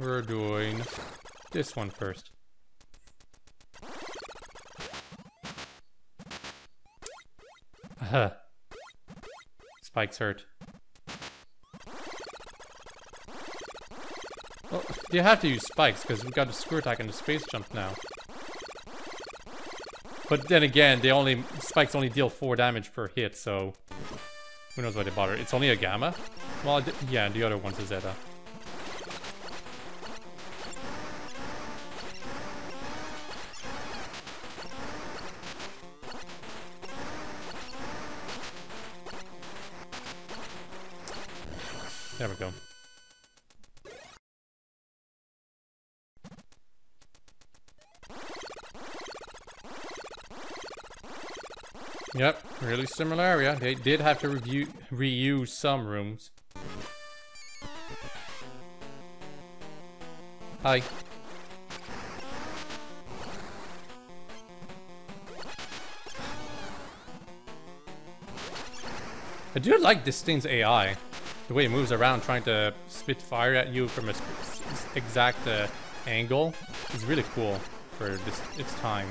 we're doing this one first. Spikes hurt. Well, you have to use spikes because we've got the screw attack and the space jump now. But then again, spikes only deal 4 damage per hit, so who knows why they bother. It's only a gamma? Well, yeah, the other one's a zeta. There we go. Yep, really similar area. They did have to reuse some rooms. Hi. I do like this thing's AI. The way it moves around trying to spit fire at you from a exact angle is really cool for its time,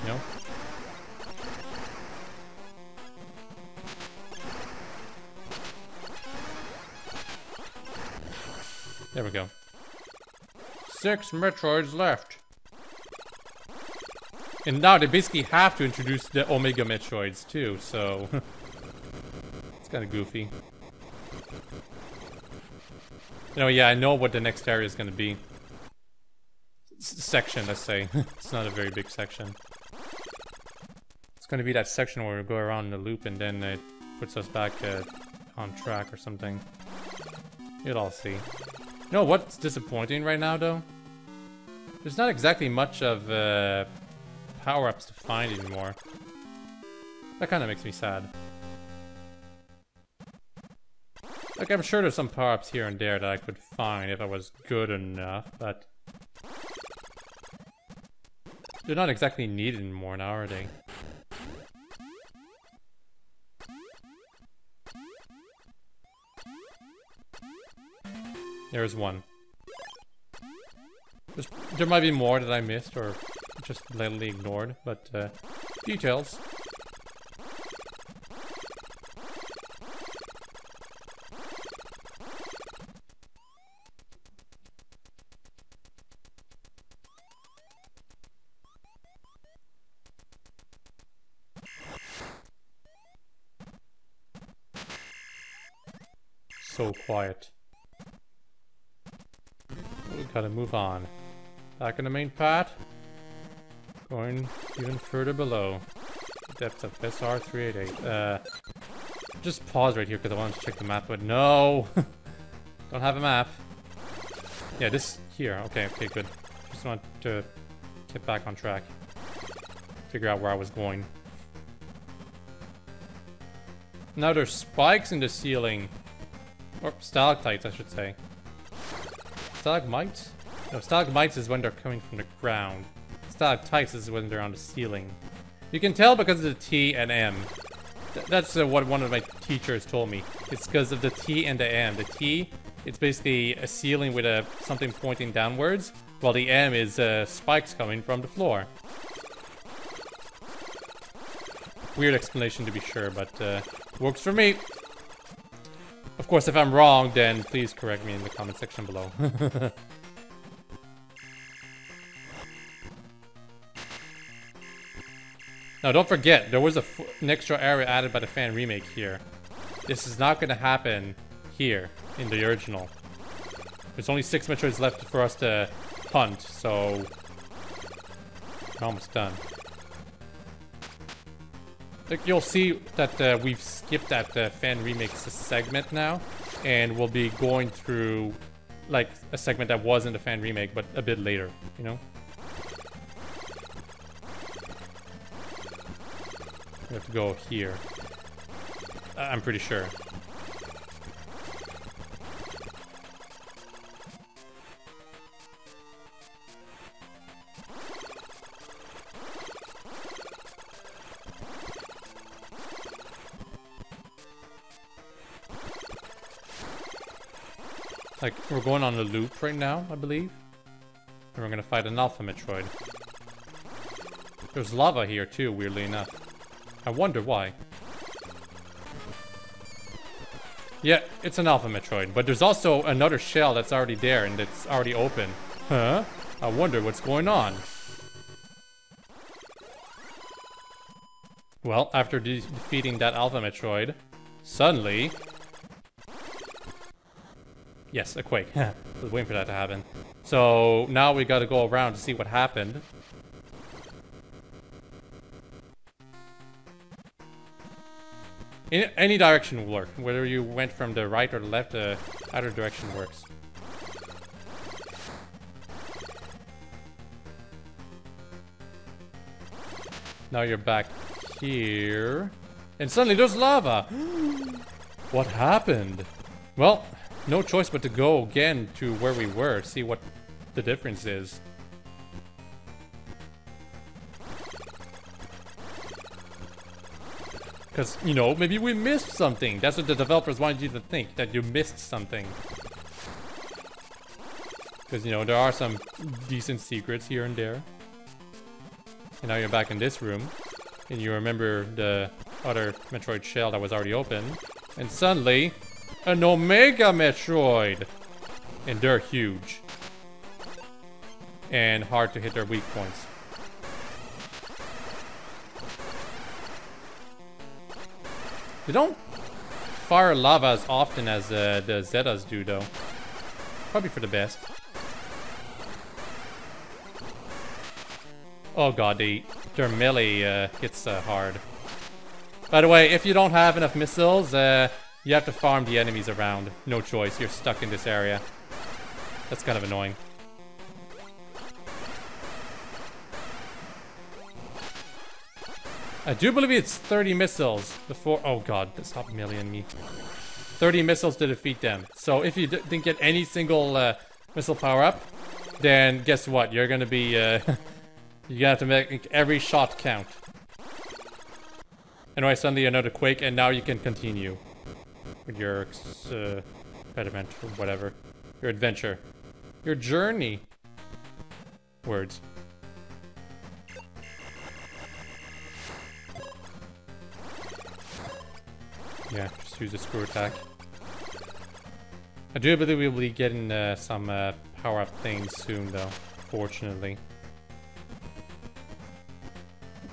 you know? There we go. 6 Metroids left. And now they basically have to introduce the Omega Metroids too, so it's kind of goofy. You know, yeah, I know what the next area is going to be. Section, let's say. It's not a very big section. It's going to be that section where we go around in the loop and then it puts us back on track or something. You'll all see. You know what's disappointing right now, though? There's not exactly much of power-ups to find anymore. That kind of makes me sad. Like, I'm sure there's some power-ups here and there that I could find if I was good enough, but they're not exactly needed anymore now, are they? There's one. There might be more that I missed or just blatantly ignored, but details. So quiet. We gotta move on. Back in the main path. Going even further below. Depth of SR388. Just pause right here because I wanted to check the map, but no! Don't have a map. Yeah, this here. Okay, good. Just want to get back on track. Figure out where I was going. Now there's spikes in the ceiling. Or stalactites, I should say. Stalagmites? No, stalagmites is when they're coming from the ground. Stalactites is when they're on the ceiling. You can tell because of the T and M. That's what one of my teachers told me. It's because of the T and the M. The T, it's basically a ceiling with something pointing downwards, while the M is spikes coming from the floor. Weird explanation to be sure, but works for me. Of course, if I'm wrong, then please correct me in the comment section below. Now, don't forget, there was an extra area added by the fan remake here. This is not going to happen here in the original. There's only 6 Metroids left for us to hunt, so we're almost done. Like, you'll see that we've skipped that fan remake segment now, and we'll be going through like a segment that was in the fan remake, but a bit later, you know? We have to go here. I'm pretty sure. Like, we're going on a loop right now, I believe. And we're gonna fight an Alpha Metroid. There's lava here too, weirdly enough. I wonder why. Yeah, it's an Alpha Metroid, but there's also another shell that's already there and it's already open. Huh? I wonder what's going on. Well, after defeating that Alpha Metroid, suddenly... Yes, a quake. I was waiting for that to happen. So, now we gotta go around to see what happened. In any direction will work. Whether you went from the right or the left, either direction works. Now you're back here. And suddenly there's lava! What happened? Well, no choice but to go again to where we were, see what the difference is. Because, you know, maybe we missed something. That's what the developers wanted you to think, that you missed something. Because, you know, there are some decent secrets here and there. And now you're back in this room. And you remember the other Metroid shell that was already open. And suddenly, an Omega Metroid! And they're huge. And hard to hit their weak points. They don't fire lava as often as the Zetas do, though. Probably for the best. Oh god, their melee hits hard. By the way, if you don't have enough missiles, you have to farm the enemies around. No choice, you're stuck in this area. That's kind of annoying. I do believe it's 30 missiles before... Oh god, stop meleeing me. 30 missiles to defeat them. So if you didn't get any single missile power up, then guess what? You're gonna be... you're gonna have to make every shot count. Anyway, suddenly another quake, and now you can continue with your experiment or whatever. Your adventure. Your journey. Words. Yeah, just use a screw attack. I do believe we'll be getting some power-up things soon, though. Fortunately.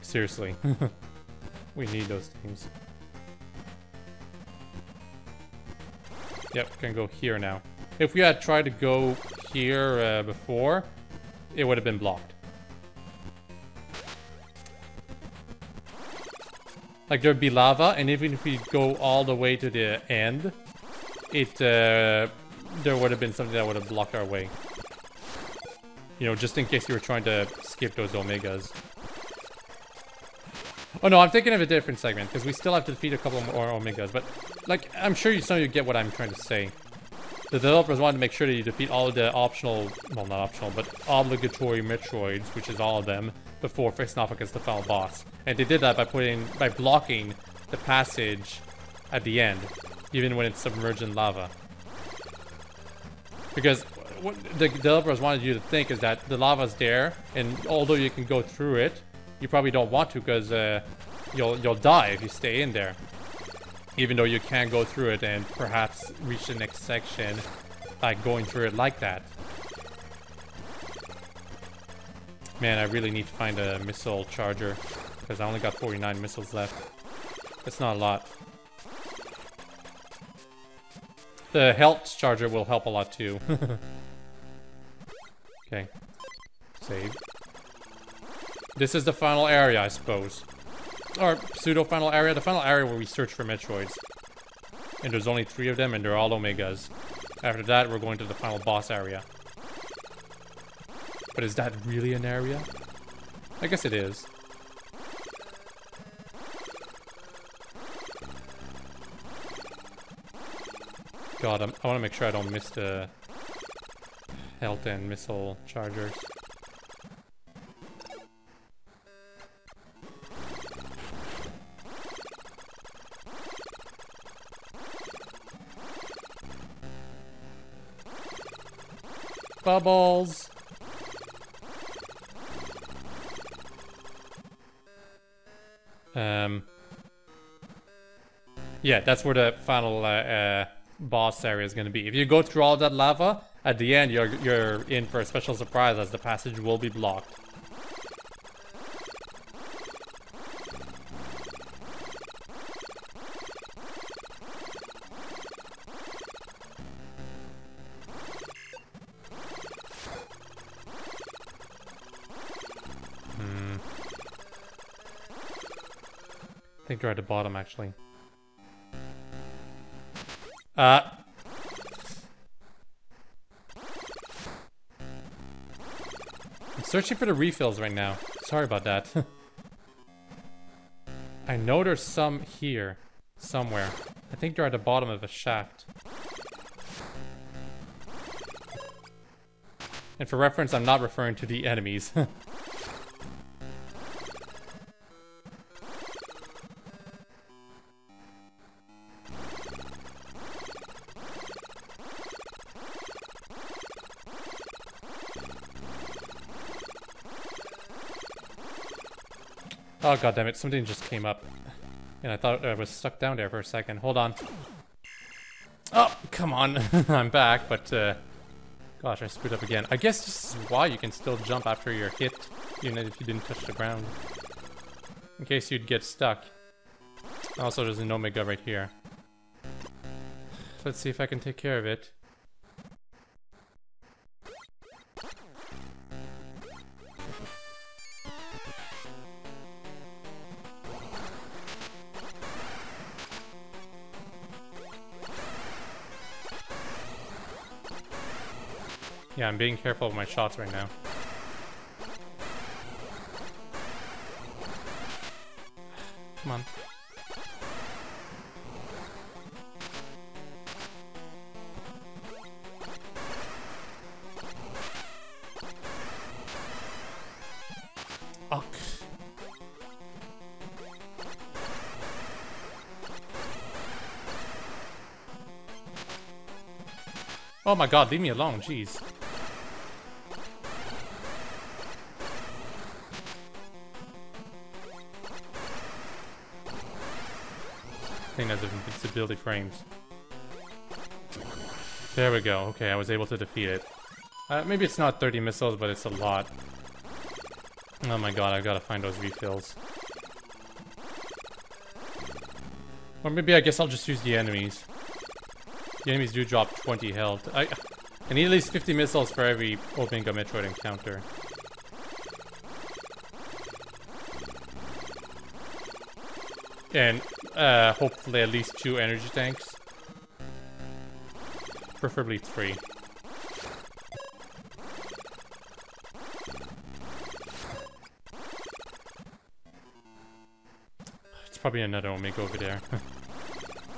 Seriously. We need those things. Yep, can go here now. If we had tried to go here before, it would have been blocked. Like, there'd be lava, and even if we go all the way to the end, there would have been something that would have blocked our way. You know, just in case you were trying to skip those Omegas. Oh no, I'm thinking of a different segment, because we still have to defeat a couple more Omegas, but, like, I'm sure some of you get what I'm trying to say. The developers wanted to make sure that you defeat all of the optional, well, not optional, but obligatory Metroids, which is all of them, before facing off against the final boss. And they did that by blocking the passage at the end, even when it's submerged in lava. Because what the developers wanted you to think is that the lava's there, and although you can go through it, you probably don't want to, because you'll die if you stay in there. Even though you can go through it and perhaps reach the next section by going through it like that. Man, I really need to find a missile charger, because I only got 49 missiles left. That's not a lot. The health charger will help a lot too. Okay. Save. This is the final area, I suppose. Or pseudo-final area. The final area where we search for Metroids. And there's only 3 of them, and they're all Omegas. After that, we're going to the final boss area. But is that really an area? I guess it is. God, I want to make sure I don't miss the health and missile chargers. Bubbles! Yeah, that's where the final boss area is going to be. If you go through all that lava, at the end you're in for a special surprise as the passage will be blocked. I think they're at the bottom, actually. I'm searching for the refills right now. Sorry about that. I know there's some here. Somewhere. I think they're at the bottom of a shaft. And for reference, I'm not referring to the enemies. Oh goddammit, something just came up. And I thought I was stuck down there for a second. Hold on. Oh, come on. I'm back, but gosh, I screwed up again. I guess this is why you can still jump after you're hit, even if you didn't touch the ground. In case you'd get stuck. Also, there's an Omega right here. Let's see if I can take care of it. Yeah, I'm being careful with my shots right now. Come on. Oh. Oh my god, leave me alone, jeez. Thing has invincibility frames. There we go. Okay, I was able to defeat it. Maybe it's not 30 missiles, but it's a lot. Oh my god, I've got to find those refills. Or maybe I guess I'll just use the enemies. The enemies do drop 20 health. I need at least 50 missiles for every Omega Metroid encounter. And hopefully at least 2 energy tanks. Preferably 3. It's probably another Omega over there.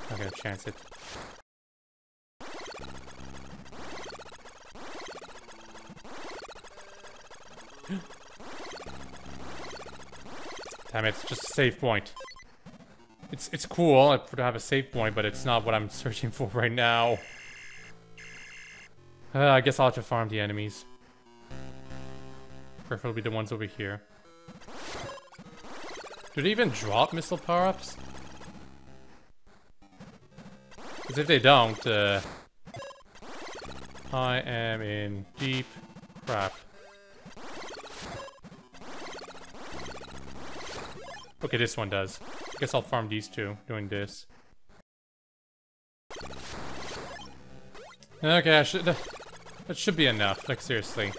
Not gonna chance it. Damn it, it's just a save point. It's cool to have a save point, but it's not what I'm searching for right now. I guess I'll have to farm the enemies. Preferably the ones over here. Do they even drop missile power-ups? Because if they don't, I am in deep crap. Okay, this one does. I guess I'll farm these two, doing this. Okay, that should be enough, like seriously.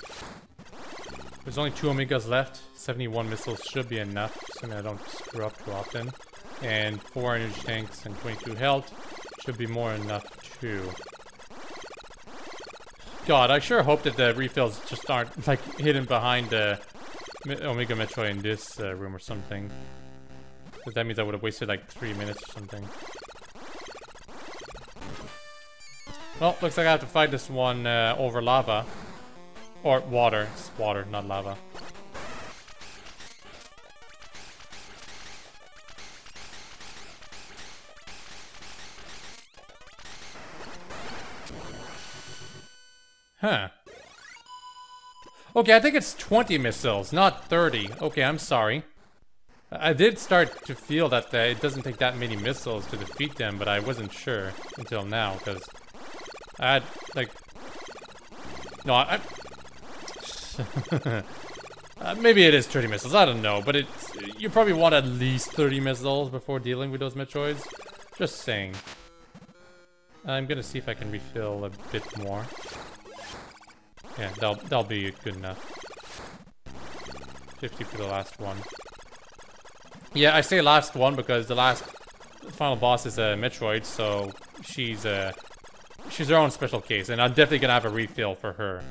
There's only 2 Omegas left. 71 missiles should be enough, assuming I don't screw up too often. And 4 energy tanks and 22 health should be more than enough too. God, I sure hope that the refills just aren't like hidden behind the Omega Metroid in this room or something. Because that means I would have wasted like 3 minutes or something. Well, looks like I have to fight this one over lava. Or water. It's water, not lava. Huh. Okay, I think it's 20 missiles, not 30. Okay, I'm sorry. I did start to feel that it doesn't take that many missiles to defeat them, but I wasn't sure until now, because I had, like... No, maybe it is 30 missiles, I don't know, but it's... You probably want at least 30 missiles before dealing with those Metroids. Just saying. I'm gonna see if I can refill a bit more. Yeah, that'll be good enough. 50 for the last one. Yeah, I say last one because the last final boss is a Metroid, so she's her own special case, and I'm definitely gonna have a refill for her.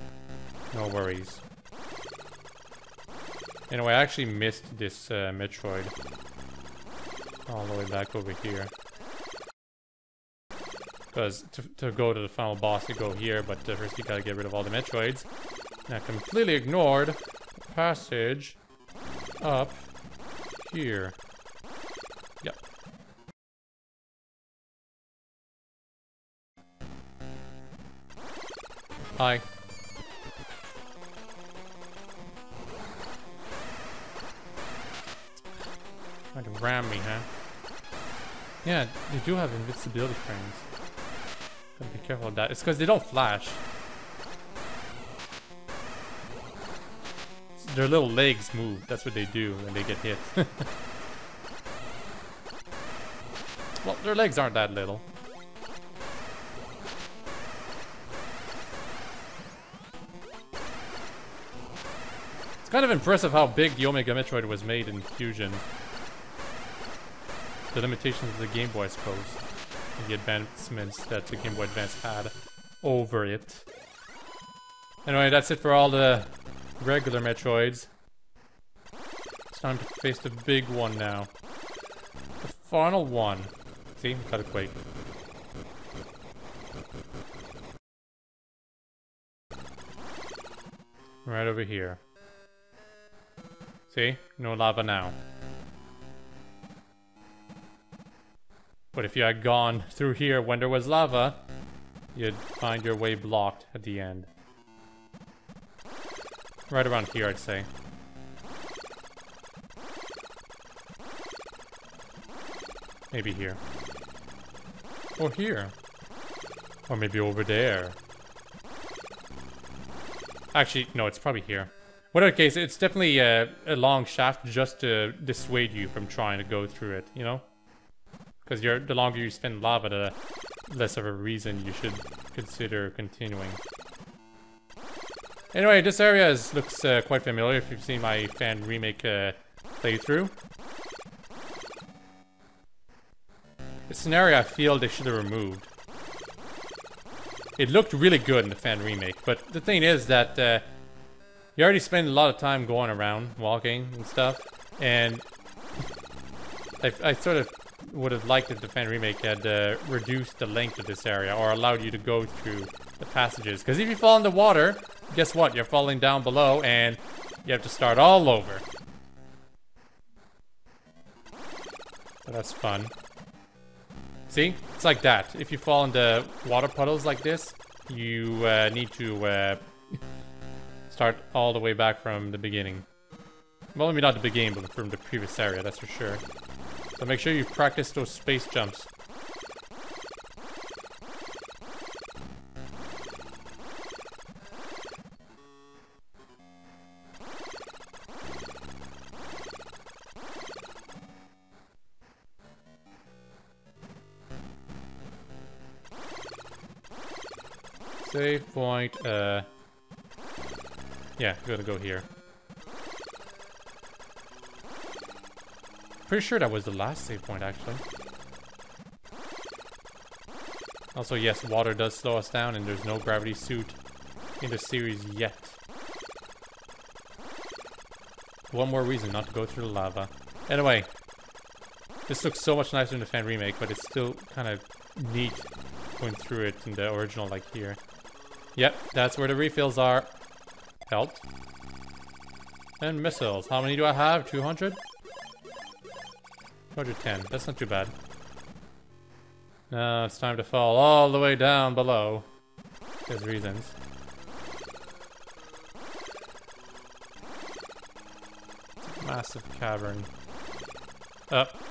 No worries. Anyway, I actually missed this Metroid all the way back over here. Because to go to the final boss, you go here, but first you gotta get rid of all the Metroids. And I completely ignored the passage up here. Yep. Hi. Trying to ram me, huh? Yeah, they do have invincibility frames. Gotta be careful of that. It's because they don't flash. Their little legs move. That's what they do when they get hit. Well, their legs aren't that little. It's kind of impressive how big the Omega Metroid was made in Fusion. The limitations of the Game Boy, I suppose. And the advancements that the Game Boy Advance had over it. Anyway, that's it for all the regular Metroids. It's time to face the big one now. The final one. See? Got a quake. Right over here. See? No lava now. But if you had gone through here when there was lava, you'd find your way blocked at the end. Right around here, I'd say. Maybe here. Or here. Or maybe over there. Actually, no, it's probably here. Whatever case, it's definitely a long shaft just to dissuade you from trying to go through it, you know? Because the longer you spend lava, the less of a reason you should consider continuing. Anyway, this area looks quite familiar if you've seen my fan remake playthrough. It's an area I feel they should have removed. It looked really good in the fan remake, but the thing is that you already spend a lot of time going around, walking and stuff, and I sort of would have liked if the fan remake had reduced the length of this area or allowed you to go through the passages. Because if you fall in the water, guess what? You're falling down below and you have to start all over. So that's fun. See? It's like that. If you fall into water puddles like this, you need to start all the way back from the beginning. Well, maybe not the beginning, but from the previous area, that's for sure. So make sure you practice those space jumps. Save point, yeah, gonna go here. Pretty sure that was the last save point, actually. Also, yes, water does slow us down, and there's no gravity suit in the series yet. One more reason not to go through the lava. Anyway, this looks so much nicer in the fan remake, but it's still kind of neat going through it in the original, like here. Yep, that's where the refills are. Health. And missiles. How many do I have? 200? 210. That's not too bad. Now it's time to fall all the way down below. There's reasons. Massive cavern.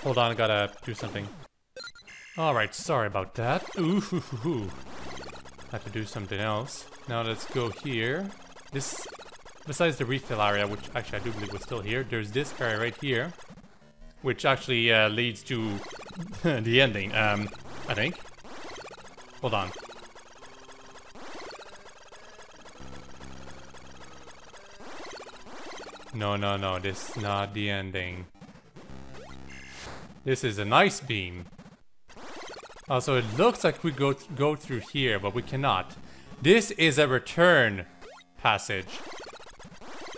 Hold on, I gotta do something. Alright, sorry about that. Ooh, hoo, hoo, hoo. Had to do something else. Now let's go here. This, besides the refill area, which actually I do believe was still here, there's this area right here, which actually leads to the ending, I think. Hold on. No, this is not the ending. This is an ice beam. Also, it looks like we go through here, but we cannot. This is a return passage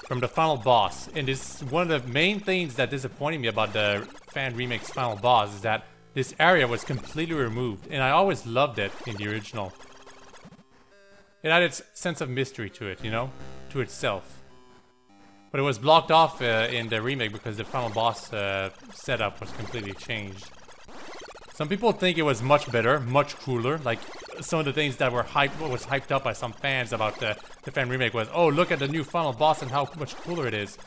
from the final boss. And this is one of the main things that disappointed me about the fan remake's final boss is that this area was completely removed. And I always loved it in the original. It had its sense of mystery to it, you know? To itself. But it was blocked off in the remake because the final boss setup was completely changed. Some people think it was much better, much cooler. Like some of the things that were hyped up by some fans about the fan remake was, oh, look at the new final boss and how much cooler it is.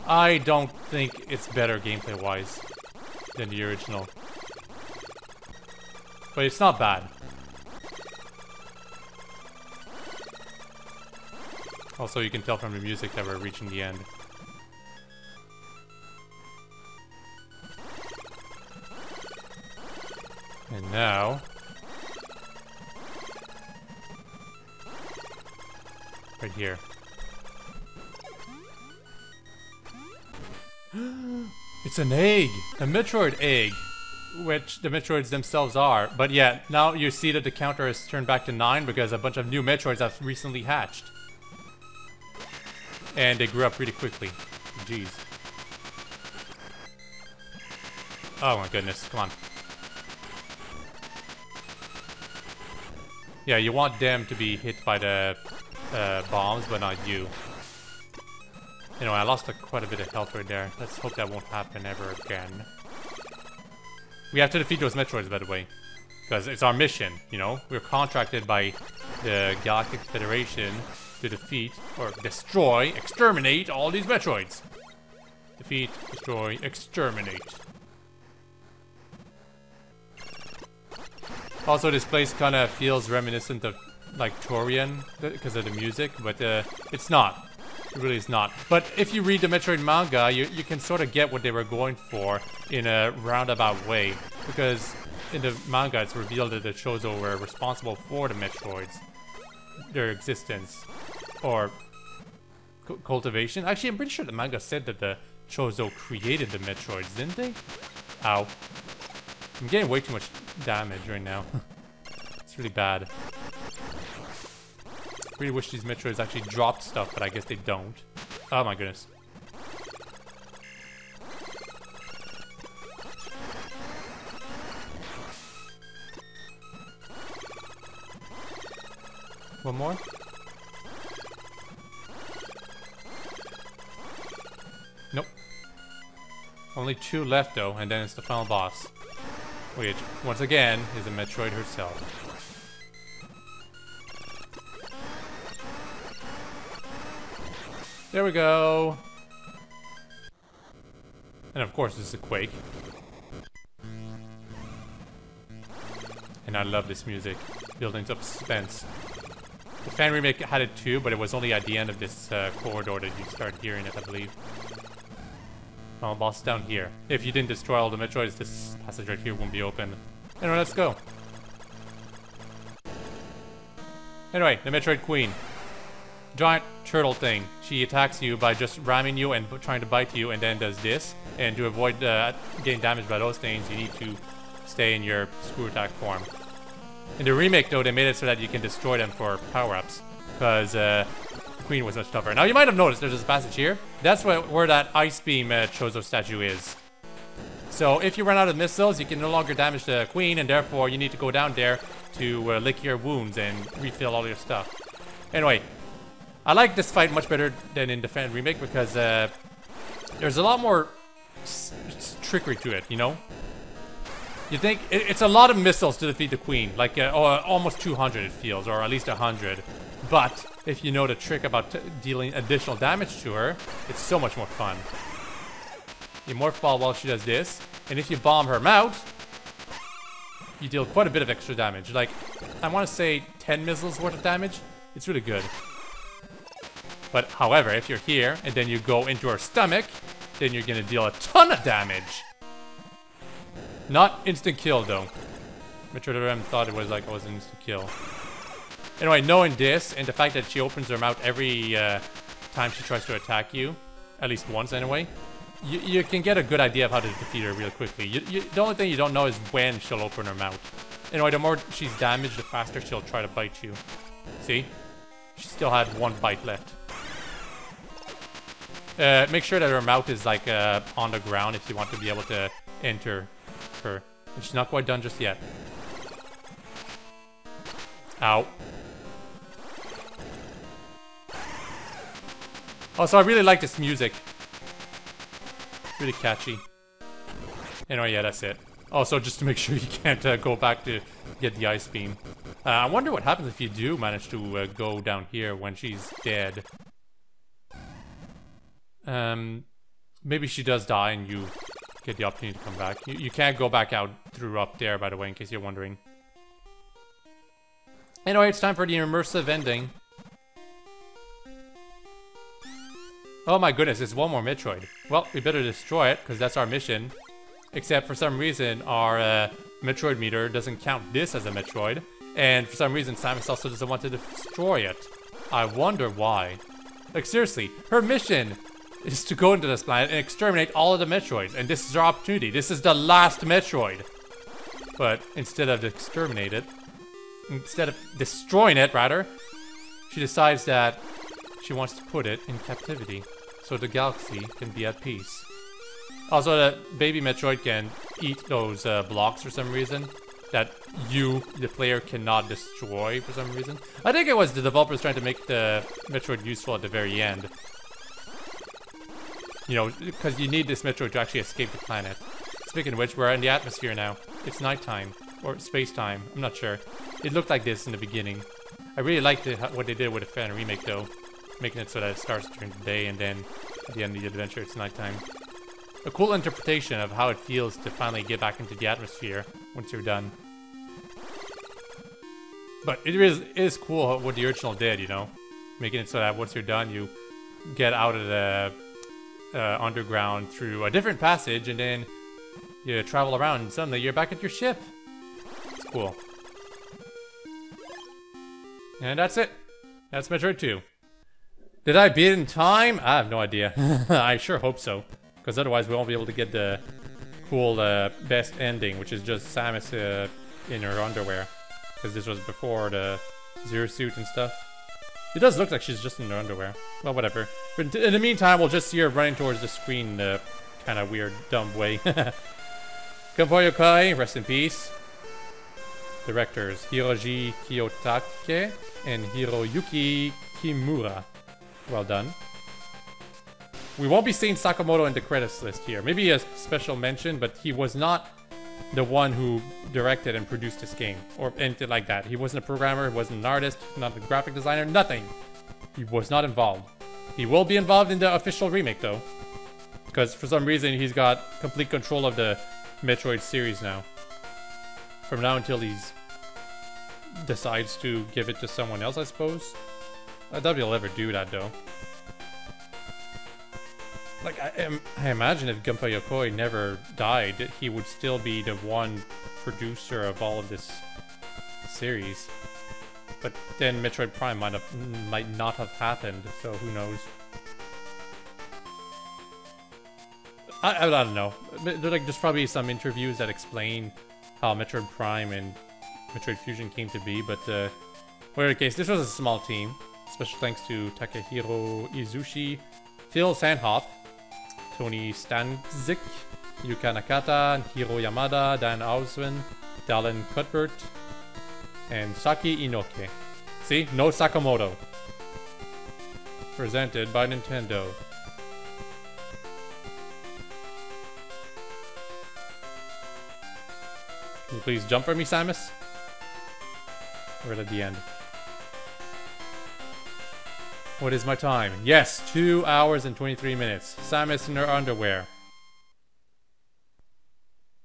I don't think it's better gameplay-wise than the original. But it's not bad. Also, you can tell from the music that we're reaching the end. And now... right here. It's an egg! A Metroid egg! Which the Metroids themselves are. But yeah, now you see that the counter has turned back to 9 because a bunch of new Metroids have recently hatched. And they grew up pretty quickly. Jeez. Oh my goodness, come on. Yeah, you want them to be hit by the bombs, but not you. Anyway, I lost quite a bit of health right there. Let's hope that won't happen ever again. We have to defeat those Metroids, by the way. Because it's our mission, you know? We're contracted by the Galactic Federation to defeat, or destroy, exterminate all these Metroids. Defeat, destroy, exterminate. Also, this place kind of feels reminiscent of, like, Torian, because of the music, but it's not. It really is not. But if you read the Metroid manga, you can sort of get what they were going for in a roundabout way. Because in the manga, it's revealed that the Chozo were responsible for the Metroids. Their existence. Or cultivation. Actually, I'm pretty sure the manga said that the Chozo created the Metroids, didn't they? Ow. I'm getting way too much damage right now. It's really bad. Really wish these Metroids actually dropped stuff, but I guess they don't. Oh my goodness. One more? Nope. Only 2 left though, and then it's the final boss. Which, once again, is a Metroid herself. There we go. And of course, this is a Quake. And I love this music. Building up suspense. The fan remake had it too, but it was only at the end of this corridor that you start hearing it, I believe. Final boss down here. If you didn't destroy all the Metroids, this passage right here won't be open. Anyway, let's go. Anyway, the Metroid Queen. Giant turtle thing. She attacks you by just ramming you and trying to bite you, and then does this. And to avoid getting damaged by those things, you need to stay in your screw attack form. In the remake, though, they made it so that you can destroy them for power-ups, because Queen was much tougher. Now, you might have noticed there's this passage here. That's where that Ice Beam Chozo statue is. So, if you run out of missiles, you can no longer damage the Queen, and therefore you need to go down there to lick your wounds and refill all your stuff. Anyway, I like this fight much better than in the fan remake because there's a lot more trickery to it, you know? You think it's a lot of missiles to defeat the Queen, like almost 200 it feels, or at least 100. But if you know the trick about dealing additional damage to her, it's so much more fun. You morph ball while she does this. And if you bomb her mouth, you deal quite a bit of extra damage. Like, I want to say 10 missiles worth of damage. It's really good. But, however, if you're here, and then you go into her stomach, then you're gonna deal a ton of damage. Not instant kill, though. Metroid RM thought it was like it was an instant kill. Anyway, knowing this, and the fact that she opens her mouth every time she tries to attack you, at least once anyway, you can get a good idea of how to defeat her real quickly. The only thing you don't know is when she'll open her mouth. Anyway, the more she's damaged, the faster she'll try to bite you. See? She still had one bite left. Make sure that her mouth is like on the ground if you want to be able to enter her. And she's not quite done just yet. Ow. Also, I really like this music. Really catchy. Anyway, yeah, that's it. Also, just to make sure you can't go back to get the ice beam. I wonder what happens if you do manage to go down here when she's dead. Maybe she does die and you get the opportunity to come back. You can't go back out through up there, by the way, in case you're wondering. Anyway, it's time for the immersive ending. Oh my goodness, it's one more Metroid. Well, we better destroy it, because that's our mission. Except for some reason, our Metroid meter doesn't count this as a Metroid. And for some reason, Samus also doesn't want to destroy it. I wonder why. Like, seriously, her mission is to go into this planet and exterminate all of the Metroids. And this is our opportunity. This is the last Metroid. But instead of instead of destroying it, rather, she decides that she wants to put it in captivity. So the galaxy can be at peace. Also, the baby Metroid can eat those blocks for some reason. That you, the player, cannot destroy for some reason. I think it was the developers trying to make the Metroid useful at the very end. You know, because you need this Metroid to actually escape the planet. Speaking of which, we're in the atmosphere now. It's nighttime. Or space-time. I'm not sure. It looked like this in the beginning. I really liked what they did with the fan remake, though. Making it so that it starts during the day and then at the end of the adventure it's nighttime. A cool interpretation of how it feels to finally get back into the atmosphere once you're done. But it is cool what the original did, you know? Making it so that once you're done, you get out of the underground through a different passage and then you travel around and suddenly you're back at your ship. It's cool. And that's it. That's Metroid 2. Did I beat it in time? I have no idea. I sure hope so. Because otherwise we won't be able to get the cool best ending, which is just Samus in her underwear. Because this was before the Zero Suit and stuff. It does look like she's just in her underwear. Well, whatever. But in the meantime, we'll just see her running towards the screen in a kind of weird, dumb way. Gunpei Yokoi, rest in peace. Directors, Hiroji Kiyotake and Hiroyuki Kimura. Well done. We won't be seeing Sakamoto in the credits list here. Maybe a special mention, but he was not the one who directed and produced this game. Or anything like that. He wasn't a programmer, he wasn't an artist, not a graphic designer, nothing. He was not involved. He will be involved in the official remake, though. Because for some reason, he's got complete control of the Metroid series now. From now until he decides to give it to someone else, I suppose. I doubt he'll ever do that, though. Like, I imagine if Gunpei Yokoi never died, he would still be the one producer of all of this series. But then Metroid Prime might not have happened, so who knows. I don't know. There's probably some interviews that explain how Metroid Prime and Metroid Fusion came to be, but whatever the case, this was a small team. Special thanks to Takehiro Izushi, Phil Sandhop, Tony Stanzik, Yuka Nakata, Hiro Yamada, Dan Auswin, Dallin Cuthbert, and Saki Inoue. See? No Sakamoto. Presented by Nintendo. Can you please jump for me, Samus? Right at the end. What is my time? Yes, 2 hours and 23 minutes. Samus in her underwear.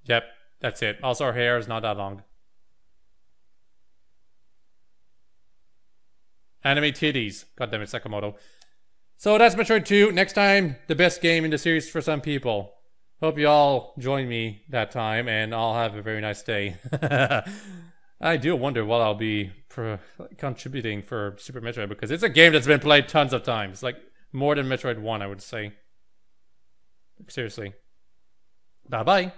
Yep, that's it. Also, our hair is not that long. Anime titties. God damn it, Sakamoto. So that's Metroid 2. Next time, the best game in the series for some people. Hope you all join me that time, and I'll have a very nice day. I do wonder what I'll be contributing for Super Metroid, because it's a game that's been played tons of times. Like, more than Metroid 1, I would say. Seriously. Bye-bye.